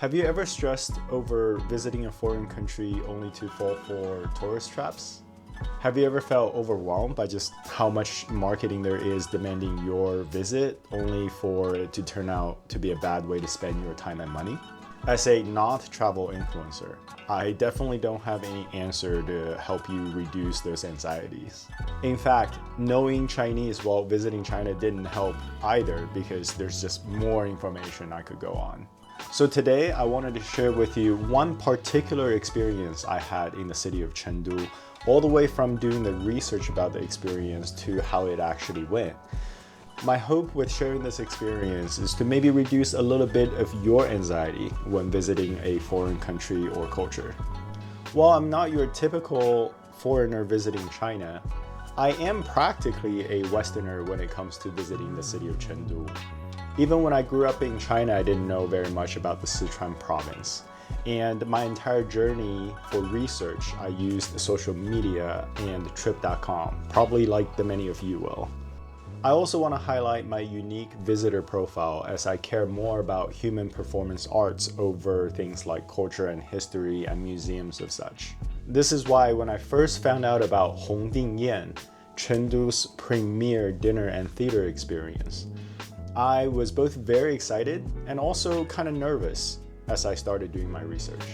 Have you ever stressed over visiting a foreign country only to fall for tourist traps? Have you ever felt overwhelmed by just how much marketing there is demanding your visit, only for it to turn out to be a bad way to spend your time and money? As a not travel influencer, I definitely don't have any answer to help you reduce those anxieties. In fact, knowing Chinese while visiting China didn't help either, because there's just more information I could go on. So today I wanted to share with you one particular experience I had in the city of Chengdu, all the way from doing the research about the experience to how it actually went. My hope with sharing this experience is to maybe reduce a little bit of your anxiety when visiting a foreign country or culture. While I'm not your typical foreigner visiting China, I am practically a Westerner when it comes to visiting the city of Chengdu. Even when I grew up in China, I didn't know very much about the Sichuan province. And my entire journey for research, I used social media and trip.com, probably like the many of you will. I also want to highlight my unique visitor profile, as I care more about human performance arts over things like culture and history and museums of such. This is why when I first found out about Hongdingyan, Chengdu's premier dinner and theater experience, I was both very excited and also kind of nervous as I started doing my research.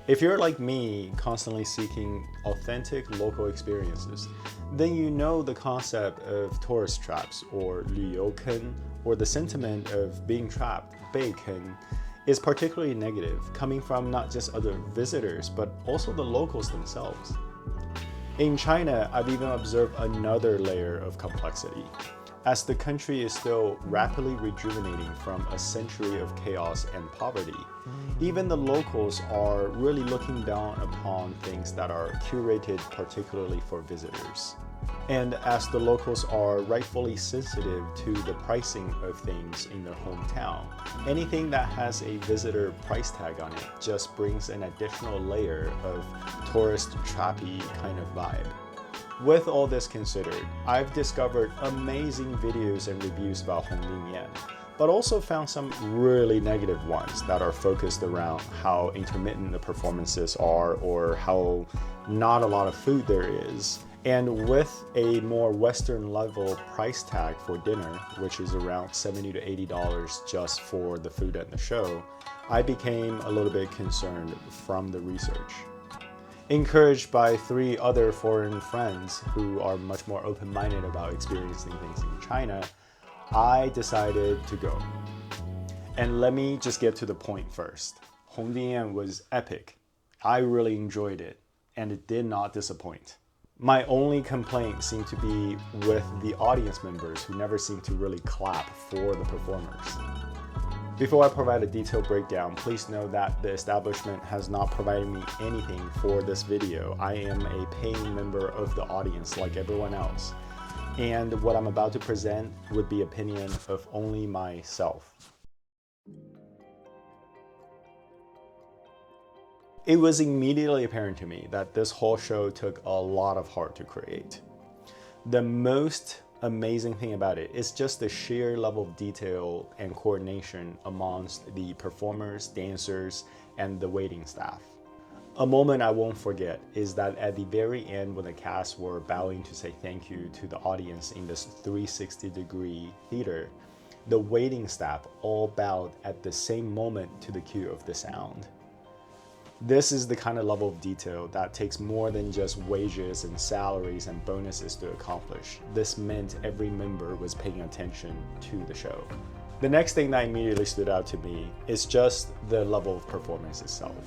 If you're like me, constantly seeking authentic local experiences, then you know the concept of tourist traps or 旅游坑, or the sentiment of being trapped, 被坑, is particularly negative, coming from not just other visitors, but also the locals themselves. In China, I've even observed another layer of complexity. As the country is still rapidly rejuvenating from a century of chaos and poverty, even the locals are really looking down upon things that are curated particularly for visitors. And as the locals are rightfully sensitive to the pricing of things in their hometown, anything that has a visitor price tag on it just brings an additional layer of tourist trappy kind of vibe. With all this considered, I've discovered amazing videos and reviews about Hongdingyan, but also found some really negative ones that are focused around how intermittent the performances are or how not a lot of food there is. And with a more Western level price tag for dinner, which is around $70 to $80 just for the food and the show, I became a little bit concerned from the research. Encouraged by 3 other foreign friends who are much more open-minded about experiencing things in China, I decided to go. And let me just get to the point first. Hongdingyan was epic. I really enjoyed it, and it did not disappoint. My only complaint seemed to be with the audience members who never seemed to really clap for the performers. Before I provide a detailed breakdown, please know that the establishment has not provided me anything for this video. I am a paying member of the audience like everyone else. And what I'm about to present would be opinion of only myself. It was immediately apparent to me that this whole show took a lot of heart to create. The most amazing thing about it is just the sheer level of detail and coordination amongst the performers, dancers, and the waiting staff. A moment I won't forget is that at the very end, when the cast were bowing to say thank you to the audience in this 360-degree theater, the waiting staff all bowed at the same moment to the cue of the sound. This is the kind of level of detail that takes more than just wages and salaries and bonuses to accomplish. This meant every member was paying attention to the show. The next thing that immediately stood out to me is just the level of performance itself.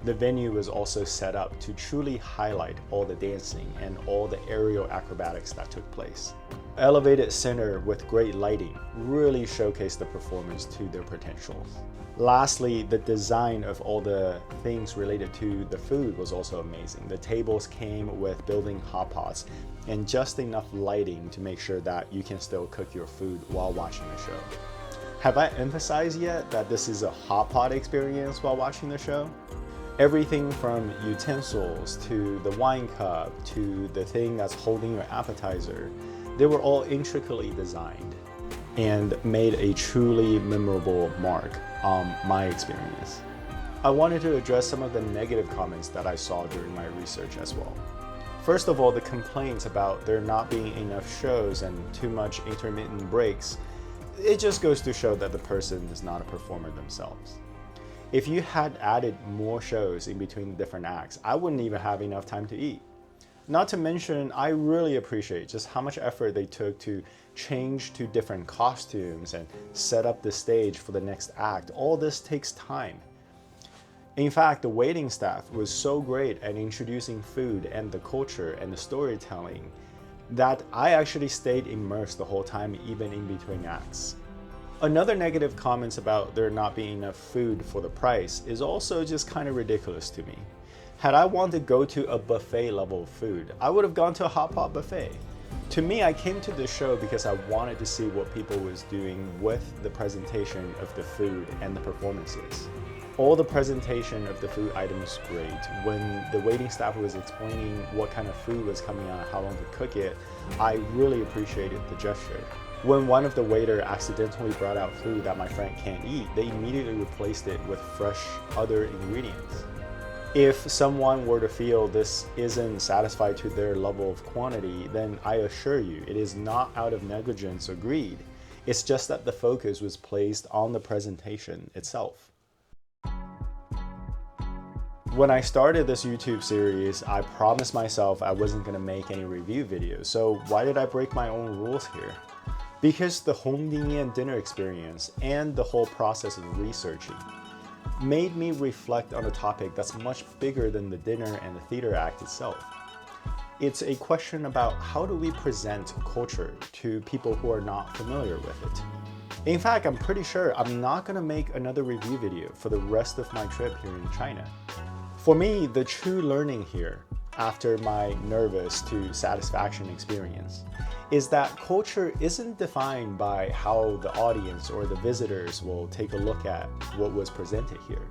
The venue was also set up to truly highlight all the dancing and all the aerial acrobatics that took place. Elevated center with great lighting really showcased the performance to their potentials. Lastly, the design of all the things related to the food was also amazing. The tables came with built-in hot pots and just enough lighting to make sure that you can still cook your food while watching the show. Have I emphasized yet that this is a hot pot experience while watching the show? Everything from utensils to the wine cup to the thing that's holding your appetizer, they were all intricately designed. and made a truly memorable mark on my experience. I wanted to address some of the negative comments that I saw during my research as well. First of all, the complaints about there not being enough shows and too much intermittent breaks, it just goes to show that the person is not a performer themselves. If you had added more shows in between the different acts, I wouldn't even have enough time to eat. Not to mention, I really appreciate just how much effort they took to change to different costumes and set up the stage for the next act. All this takes time. In fact, the waiting staff was so great at introducing food and the culture and the storytelling that I actually stayed immersed the whole time, even in between acts. Another negative comments about there not being enough food for the price is also just kind of ridiculous to me. Had I wanted to go to a buffet level of food, I would have gone to a hot pot buffet. To me, I came to this show because I wanted to see what people was doing with the presentation of the food and the performances. All the presentation of the food items was great. When the waiting staff was explaining what kind of food was coming out, how long to cook it, I really appreciated the gesture. When one of the waiter accidentally brought out food that my friend can't eat, they immediately replaced it with fresh other ingredients. If someone were to feel this isn't satisfied to their level of quantity, then I assure you, it is not out of negligence or greed. It's just that the focus was placed on the presentation itself. When I started this YouTube series, I promised myself I wasn't going to make any review videos, so why did I break my own rules here? Because the Hongdingyan dinner experience and the whole process of researching made me reflect on a topic that's much bigger than the dinner and the theater act itself. It's a question about how do we present culture to people who are not familiar with it. In fact, I'm pretty sure I'm not going to make another review video for the rest of my trip here in China. For me, the true learning here, after my nervous to satisfaction experience, is that culture isn't defined by how the audience or the visitors will take a look at what was presented here,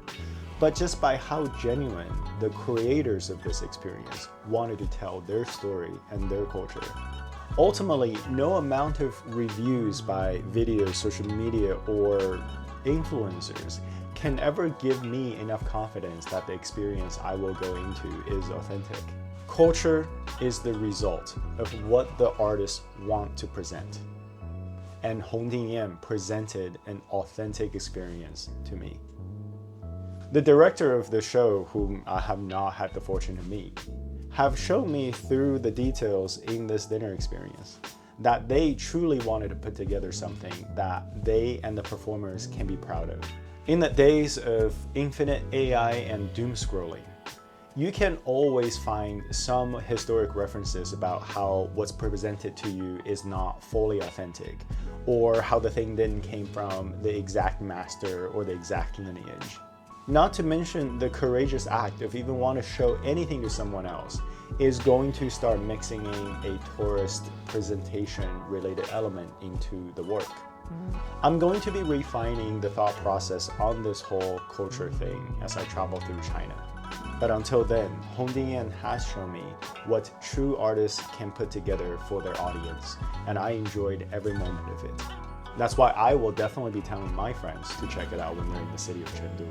but just by how genuine the creators of this experience wanted to tell their story and their culture. Ultimately, no amount of reviews by videos, social media, or influencers can ever give me enough confidence that the experience I will go into is authentic. Culture is the result of what the artists want to present. And Hongdingyan presented an authentic experience to me. The director of the show, whom I have not had the fortune to meet, have shown me through the details in this dinner experience that they truly wanted to put together something that they and the performers can be proud of. In the days of infinite AI and doom scrolling, you can always find some historic references about how what's presented to you is not fully authentic, or how the thing didn't came from the exact master or the exact lineage. Not to mention the courageous act of even want to show anything to someone else is going to start mixing in a tourist presentation related element into the work. I'm going to be refining the thought process on this whole culture thing as I travel through China. But until then, Hongdingyan has shown me what true artists can put together for their audience, and I enjoyed every moment of it. That's why I will definitely be telling my friends to check it out when they're in the city of Chengdu.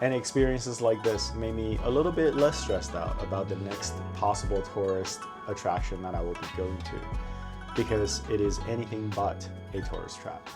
And experiences like this made me a little bit less stressed out about the next possible tourist attraction that I will be going to, because it is anything but a tourist trap.